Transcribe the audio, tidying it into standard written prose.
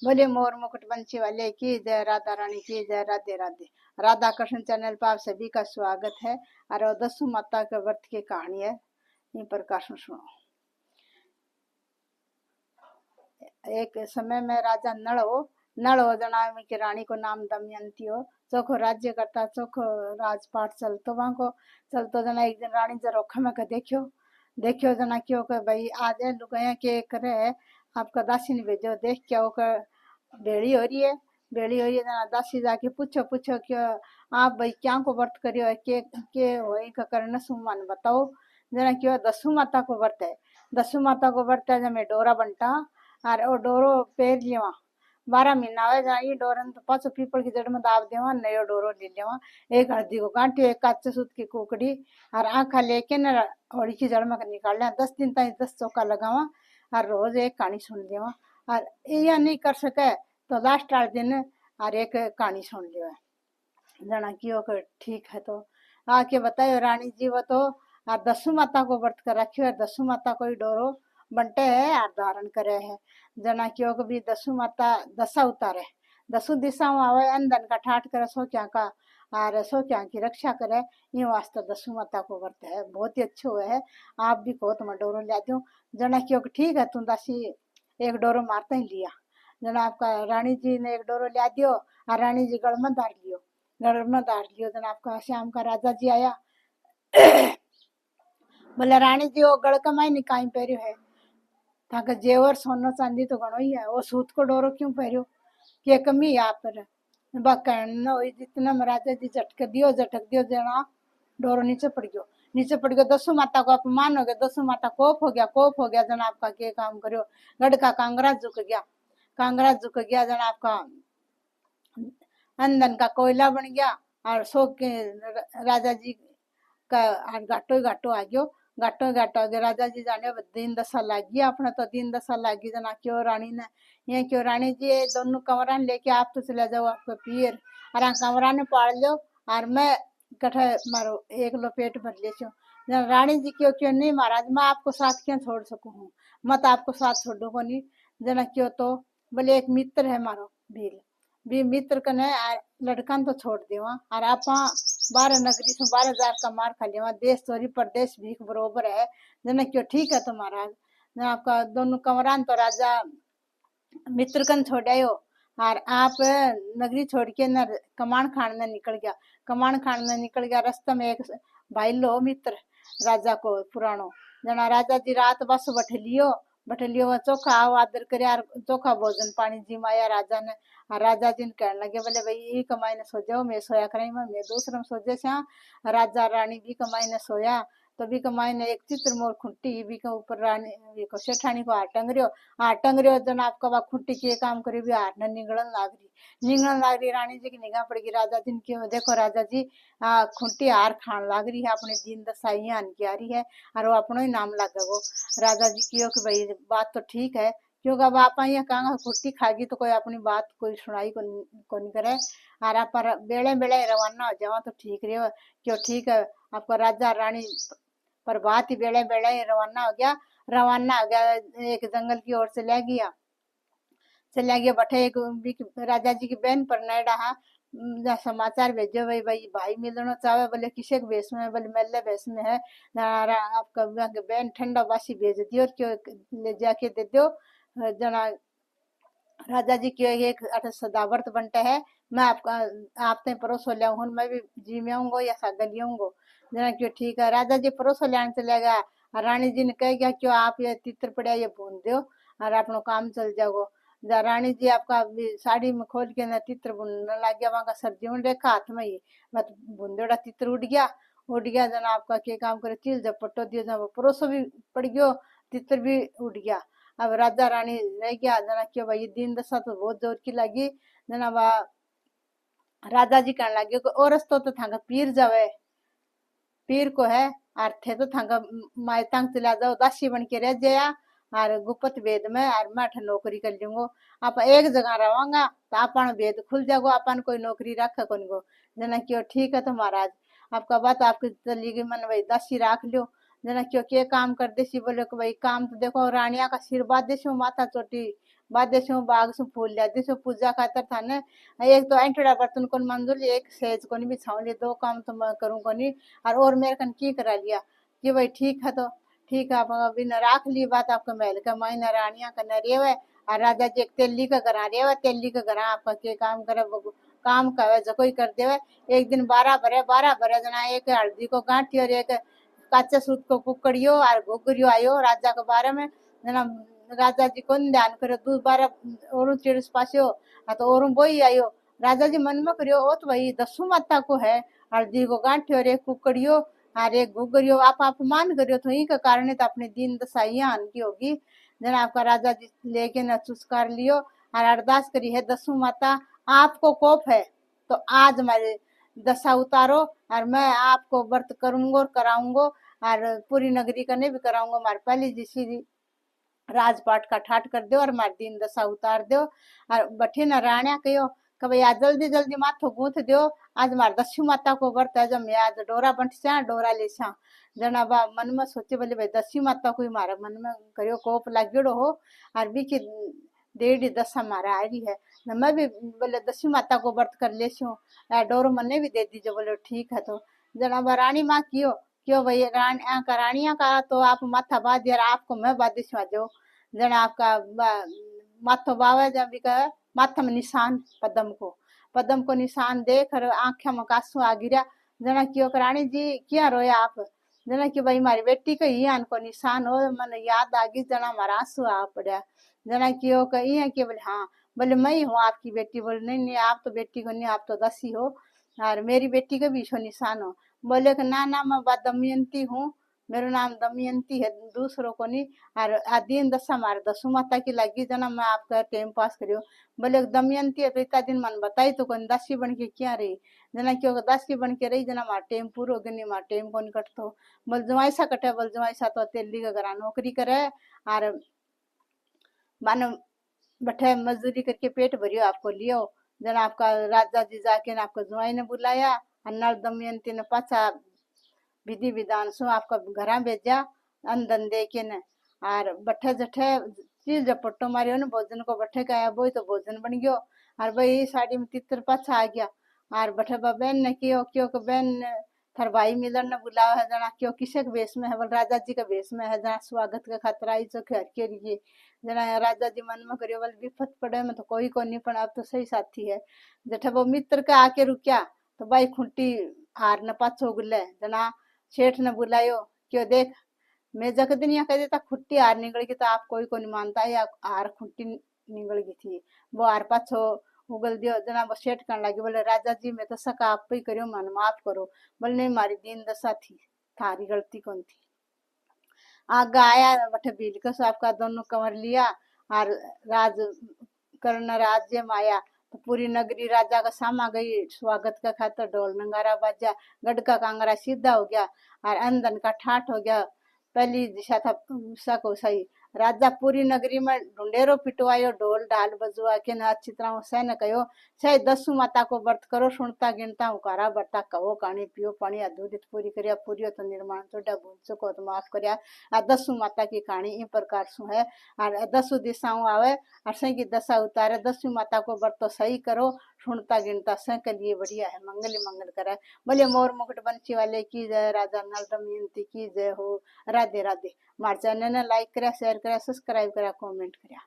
बोले मोर मुकुट बंशी वाले की जय, राधा रानी की जय, राधे राधे। राधा कृष्ण चैनल पर आप सभी का स्वागत है। और दसू माता के व्रत की कहानी है, इन प्रकार से सुनो। एक समय में राजा नल हो जना की रानी को नाम दमयंती हो। चोखो राज्य करता, चोखो राजपाट चलतो वहां को चलतो जना एक दिन रानी जरोखा में देखियो जना क्यों के भाई आज लुगाया के करे आपका दासी ने भेजो देख क्या होकर बेड़ी हो रही है। बेड़ी हो रही है जना दासी जाके पूछो क्यों आप भाई क्या को व्रत करियो है के होई का करना सुमान बताओ। जना क्यों दसू माता को व्रत है। दसू माता को व्रत है जब मैं डोरा बनता और वो डोरो पेर लिया 12 महीना हुए जहाँ ये डोरन तो पाछो पीपल की जड़ में दाब देवा नयो डोरो ले लेवा। एक हल्दी को गांठी एक काचे सूत की कुकड़ी और आँखा लेके न होली की जड़ में निकाल लिया। 10 दिन तक 10 चौका लगावा और रोज एक कहानी सुन लेवा। और यह नहीं कर सके तो लास्ट वाले दिन और एक कहानी सुन लिया। जना कियो कर ठीक है तो आके बतायो रानी जी वो तो दसू माता को व्रत कर रखियो है। दसू माता को ही डोरो बंटे है और धारण करे है। जना क्यों भी दसू माता दशा उतारे, दसू दिशा में आवे अंधन का ठाठ करे सो क्या का और सो क्या की रक्षा करे। ये वास्ते दसू माता को व्रत है, बहुत ही अच्छे हुए है। आप भी कहो तो मैं डोरो ला दूं। जना क्यों ठीक है तुम दासी एक डोरो मारते ही लिया। जना आपका रानी जी ने एक डोरो ला दियो और रानी जी गढ़ में धार लियो। गढ़ में धार लियो जना आपका श्याम का राजा जी आया। बोले रानी जी वो गढ़ कमाई नहीं काई पहरियो है ताकि जेवर सोना चांदी तो घणो ही है, वो सूत को डोरो क्यों पहरियो के कमी यहाँ पर बकन जितना महाराजा जी झटक दियो जना डोरो नीचे पड़ गयो। दसू माता को अपमान हो गया, दसू माता कोप हो गया जना आपका के काम करियो। गढ़ का कांगरा झुक गया जना आपका अंदन का कोयला बन गया और सो के राजा जी का घाटो आ गयो। घाटो आ गया राजा जी जाने दिन दशा लागी अपने तो दिन दशा लागी जना क्यों रानी ने ये क्यों रानी जी ये दोनों कमरा लेके आप तो चले जाओ आपको पीर और कमरा ने पाल लो और मैं कठे मारो एक लो पेट भर ले छो। रानी जी क्यों क्यों नहीं महाराज मैं आपको साथ क्यों छोड़ सकूं हूँ, मत आपको साथ छोड़ो को नहीं। जना क्यों तो बोले एक मित्र है मारो भील भी मित्र कने लड़कन तो छोड़ देवा और आप 12 नगरी से 12,000 का मार खा लिया। देश चोरी परदेश भीख बरोबर है। जना क्यों ठीक है तो महाराज आपका दोनों कमरान तो राजा मित्र कन छोड़ायो और आप नगरी छोड़ के न कमान खान में निकल गया। रास्ते में एक भाई लो मित्र राजा को पुरानो जना राजा जी रात बस बैठ लियो वह चोखा आओ आदर करे यार चोखा भोजन पानी जी माया राजा ने। राजा जी ने कहने लगे बोले भाई ये कमाई ने सो जाओ मैं सोया करें मैं दूसरे में सोचे छा। राजा रानी भी कमाई ने सोया तो भी कमाई ने एक चित्र मोर खुंटी भी के ऊपर रानी को सेठानी को टंग रहे जन आपका बा खुंटी के काम करे भी हाथ न निगलन लाग रही रानी जी की निगाह पड़ेगी राजा जी की। देखो राजा जी खुंटी हार खान लाग रही है अपने दिन दसाई की आ रही है और वो अपनो ही नाम लागेगो। राजा जी की कि भाई बात तो ठीक है क्योंकि अब आप यहाँ कहा खुट्टी खागी तो कोई अपनी बात कोई सुनाई को नहीं करे और आप बेड़े बेड़े रवाना हो जाओ तो ठीक रहे क्यों ठीक है। आपका राजा रानी पर बात ही बेड़े बेड़े रवाना हो गया एक जंगल की ओर चला गया बठे एक राजा जी की बहन पर नैडा समाचार भेजो भाई मिलना चाहे बोले किसे के भेष में बोले मेले भेष में है। आपका बहन ठंडा बासी भेज दियो क्यों ले जाके दे दो। जना राजा जी की एक सदावर्त बनता है मैं आपका आप ते परोसो ले हूं मैं भी जी में आऊंगा या सागा लियाऊंगा। जना क्यों ठीक है राजा जी परोसो लेने चले गया। रानी जी ने कह गया क्यों आप ये तितर पड़ा ये भून दो और अपनो काम चल जाओ। रानी जी आपका साड़ी में खोल के ना तितर बुनने लग गया वहां का सर्दी में देखा हाथ में ही मत बुंदेड़ा तितर उड़ गया जना आपका के काम करे चिल जब पट्टो दियो जब परोसो भी पड़ गयो तितर भी उड़ गया। अब राजा रानी रह गया जना क्यों भाई दिन दशा तो बहुत जोर की लगी। जना राजा जी कहने लगे और तो थांगा पीर जावे पीर को है और थे तो थांगा मायतांग चला जाओ दासी बन के रह जाया और गुप्त वेद में और मैं नौकरी कर लूंगो। आप एक जगह रवांगा तो अपन वेद खुल जागो अपन कोई नौकरी रखा कौन गो। जना क्यों ठीक है तो महाराज आपका बात आपकी चली गई मन भाई दासी राख लो। जना क्यों के काम कर देसी बोले को भाई काम तो देखो रानिया का आशीर्वाद देसी माथा चोटी बादे से बाग से फूल लिया दिसो पूजा खातर था ने एक तो एंटड़ा बर्तन को मंजूर एक सेज को नहीं बिछाऊं ले दो काम तो मैं करूं को नहीं और मेरे कन की करा लिया कि भाई ठीक है तो ठीक है आप अभी न राख ली बात आपका महल का मायना रानिया का न रेवे और राजा जी एक तेली का करा रेवे तेली का करा आपका के काम करे वो काम का जो कोई कर देवे एक दिन 12 भरे जना एक हल्दी को गांठी और एक काचे सूत को कुकड़ियो और घुगरियो आयो राजा के बारे में जना राजा जी को ध्यान करो तू 12 और चिड़स पास्यो तो और बोई आयो राजा जी मन में करियो ओ तो भाई दसू माता को है हल्दी को गांठी और एक कुकड़ियो और एक घुगरियो आप अपमान करियो तो ही का कारण तो अपने दिन दशा यहाँ आन की होगी जना आपका राजा जी लेके न चुस्कार लियो और अरदास करी है दसू माता आपको कोप है तो आज हमारे दशा उतारो और मैं आपको व्रत करूंगा और कराऊंगा और पूरी नगरी का नहीं भी कराऊंगा हमारे पहली जिसी राजपाट का ठाट कर दो और हमारे दिन दशा उतार दो और बठी न राणा कहो कि भाई आज जल्दी जल्दी माथो गूंथ दो आज हमारे दस्यु माता को व्रत है जब मैं आज डोरा बंट सा डोरा ले सा जना बा मन में सोचे बोले भाई दस्यु माता को मारा मन में करियो कोप लागेड़ो हो और भी की डेढ़ दशा मारा आ रही है न मैं भी बोले दस्यु माता को व्रत कर ले डोरो मन्ने भी दे दीजिए बोले ठीक है तो जना बा रानी माँ क्यों भाई रानिया का तो आप माथा बांध यार आपको मैं बाधिश दो जना आपका माथो बावे जब भी कहे माथा में निशान पदम को निशान देख आंखें में कासू आ गिरा जना क्यों रानी जी क्या रोया आप जना कि भाई हमारी बेटी का ही को निशान हो मन याद आ गई जना हमारा आंसू आ पड़ा जना क्यों कही है कि बोले हाँ बोले मैं ही हूँ आपकी बेटी बोले नहीं नहीं आप तो बेटी को नहीं आप तो दसी हो और मेरी बेटी का भी निशान हो बोले कि ना मैं दमयंती हूँ मेरा नाम दमयंती है दूसरों को नहीं और दिन दशा मारे दसू माता की लगी जना मैं आपका टाइम पास करियो बोले दमयंती है तो इतना दिन मन बताई तो कौन दासी बन के क्या रही जना क्यों दासी बन के रही जना मार टाइम पूरा हो गया मार टाइम कौन कटतो बोल जवाईसा कटे बोल जवाईसा तो तेली का घर नौकरी करे और मानो बैठे मजदूरी करके पेट भरियो आपको लियो जना आपका राजा जी जाके ना आपको जुआई ने बुलाया अन्नर दमयंती ने पाछा विधि विधान सो आपका घर भेजा अंदन दे के न और बठे जठे चीज जपट्टो मारियो न भोजन को बठे का वो तो भोजन बन गयो और भाई साड़ी में तितर पाछा आ गया और बठे बहन ने क्यों बहन थार भाई मिलन ने बुलावा है जना क्यों किसे के वेश में है बोल राजा जी का वेश में है जना स्वागत का खातर आई जो घर के लिए जना राजा जी मन में करियो बोल विपत पड़े में तो कोई को नहीं पण अब तो सही साथी है जठे वो मित्र का आके रुकिया तो भाई खुंटी हार न पाछो गुले जना सेठ ने बुलायो क्यों देख मैं जग दिन यहाँ कह देता खुट्टी हार निकल गई तो आप कोई को नहीं मानता या हार खुट्टी निकल गई थी वो हार पाछो उगल दियो जना वो सेठ कहने लगी बोले राजा जी मैं तो सका आप ही करियो मन माफ करो बोले नहीं मारी दीन दशा थी थारी गलती कौन थी आगे आया बठे बिलकस आपका दोनों कंवर लिया और राज करना राज्य में आया तो पूरी नगरी राजा का सामा गई स्वागत का खातर ढोल नंगारा बाजा गढ़ का कांगड़ा सीधा हो गया और अंदन का ठाठ हो गया पहली दिशा था उषा को सही राजा पूरी नगरी में ढूंढेरो पिटवायो ढोल ढाल बजुआ के न अच्छी तरह से न कहो सही दसू माता को व्रत करो सुनता गिनता उकारा बरता कहो कहानी पियो पानी अधूरी पूरी करिया पूरी तो निर्माण तो भूल चुको तो माफ करिया दसू माता की कहानी इन प्रकार सु है और दसू दिशाओं आवे और सही की दशा उतारे दसू माता को व्रत तो सही करो सुनता गिनता सह के लिए बढ़िया है मंगल मंगल करे बोले मोर मुकुट बंसी वाले की जय राजा नल दमयंती की जय हो राधे राधे मार चैनल ने लाइक करा शेयर करा सब्सक्राइब करा कमेंट करा।